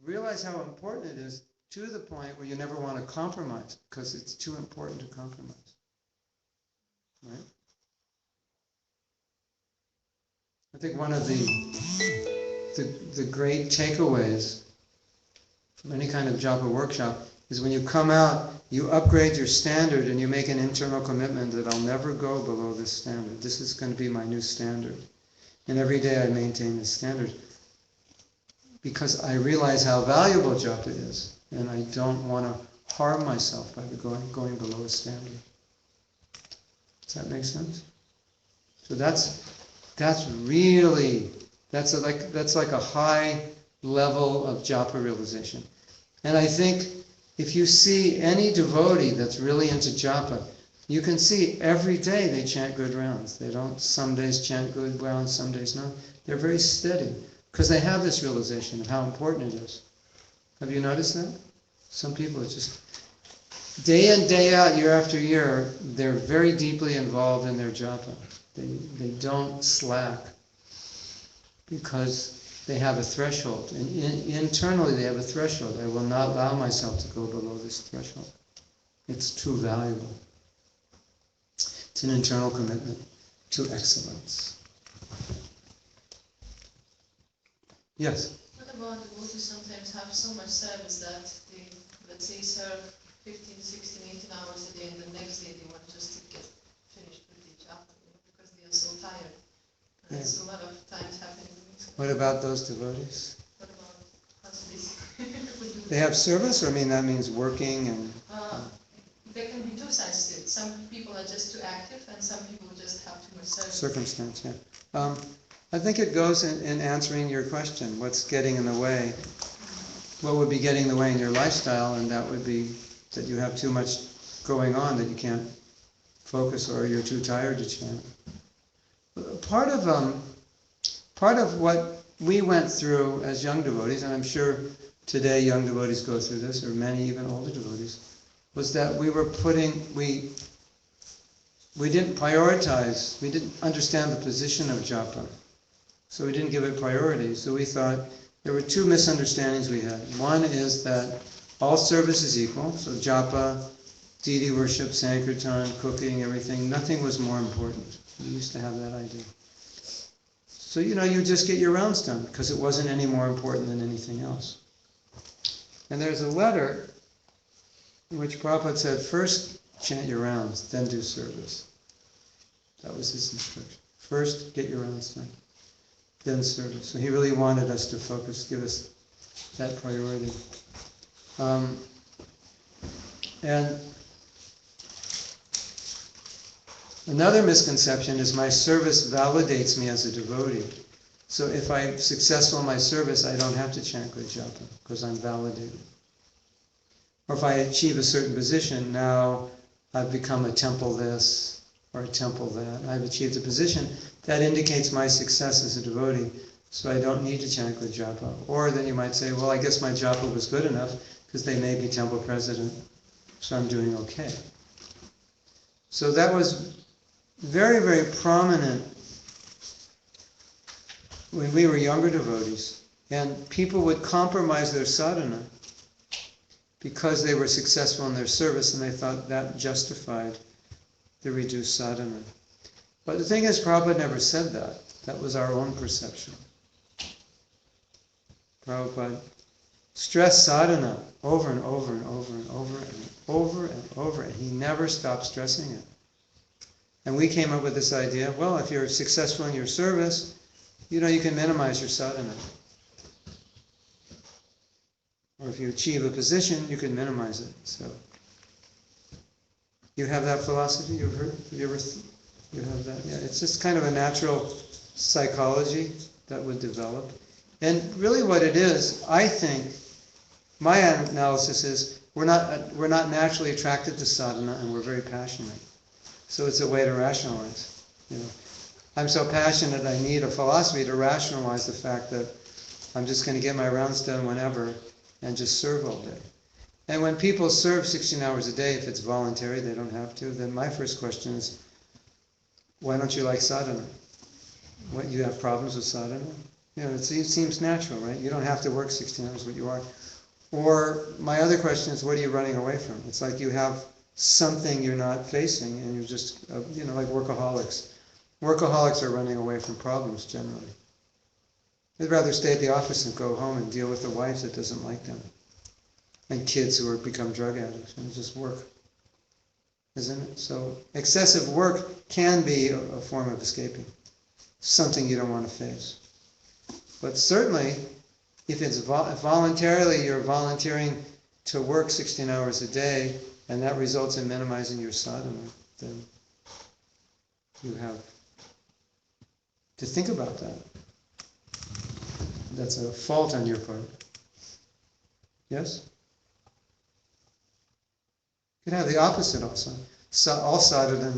realize how important it is to the point where you never want to compromise because it's too important to compromise. Right? I think one of the great takeaways from any kind of japa workshop is when you come out, you upgrade your standard and you make an internal commitment that I'll never go below this standard. This is going to be my new standard. And every day I maintain this standard because I realize how valuable japa is and I don't want to harm myself by going below a standard. Does that make sense? So that's like a high level of japa realization. And I think if you see any devotee that's really into japa, you can see every day they chant good rounds. They don't some days chant good rounds, some days not. They're very steady because they have this realization of how important it is. Have you noticed that? Some people are just day in, day out, year after year, they're very deeply involved in their japa. They don't slack because they have a threshold. And internally they have a threshold. I will not allow myself to go below this threshold. It's too valuable. It's an internal commitment to excellence. Yes? What about devotees sometimes have so much service that they, let's say, serve 15, 16, 18 hours a day, and the next day they want just to get finished with the japa, because they are so tired. And there's a lot of times happening. What about those devotees? What about husbands? They have service, or I mean that means working and... There can be two sides to it. Some people are just too active, and some people just have too much service. Circumstance, yeah. I think it goes in answering your question. What's getting in the way? What would be getting in the way in your lifestyle? And that would be that you have too much going on that you can't focus, or you're too tired to chant. Part of what we went through as young devotees, and I'm sure today young devotees go through this, or many even older devotees, was that we didn't prioritize, we didn't understand the position of japa. So we didn't give it priority. So we thought there were two misunderstandings we had. One is that all service is equal, so japa, deity worship, sankirtan, cooking, everything, nothing was more important. We used to have that idea. So, you just get your rounds done because it wasn't any more important than anything else. And there's a letter in which Prabhupada said, first chant your rounds, then do service. That was his instruction. First, get your rounds done, then service. So he really wanted us to focus, give us that priority. And another misconception is my service validates me as a devotee. So if I'm successful in my service, I don't have to chant good japa because I'm validated. Or if I achieve a certain position, now I've become a temple this or a temple that. I've achieved a position that indicates my success as a devotee, so I don't need to chant good japa. Or then you might say, well, I guess my japa was good enough because they made me temple president, so I'm doing okay. So that was very, very prominent when we were younger devotees, and people would compromise their sadhana because they were successful in their service and they thought that justified the reduced sadhana. But the thing is, Prabhupada never said that. That was our own perception. Prabhupada stressed sadhana over and over and over and over and over and over, and he never stopped stressing it. And we came up with this idea, well, if you're successful in your service, you can minimize your sadhana. Or if you achieve a position, you can minimize it. So, you have that philosophy? You've heard? You have that? Yeah, it's just kind of a natural psychology that would develop. And really what it is, I think, my analysis is, we're not naturally attracted to sadhana and we're very passionate. So it's a way to rationalize. I'm so passionate I need a philosophy to rationalize the fact that I'm just going to get my rounds done whenever and just serve all day. And when people serve 16 hours a day, if it's voluntary, they don't have to, then my first question is, why don't you like sadhana? What, you have problems with sadhana? You know, it seems natural, right? You don't have to work 16 hours, but you are. Or my other question is, what are you running away from? It's like you have something you're not facing, and you're just, you know, like workaholics. Workaholics are running away from problems generally. They'd rather stay at the office and go home and deal with a wife that doesn't like them, and kids who become drug addicts, and just work, isn't it? So excessive work can be a form of escaping, something you don't want to face. But certainly, if it's voluntarily, you're volunteering to work 16 hours a day, and that results in minimizing your sadhana, then you have to think about that. That's a fault on your part. Yes? You can have the opposite also. So all sadhana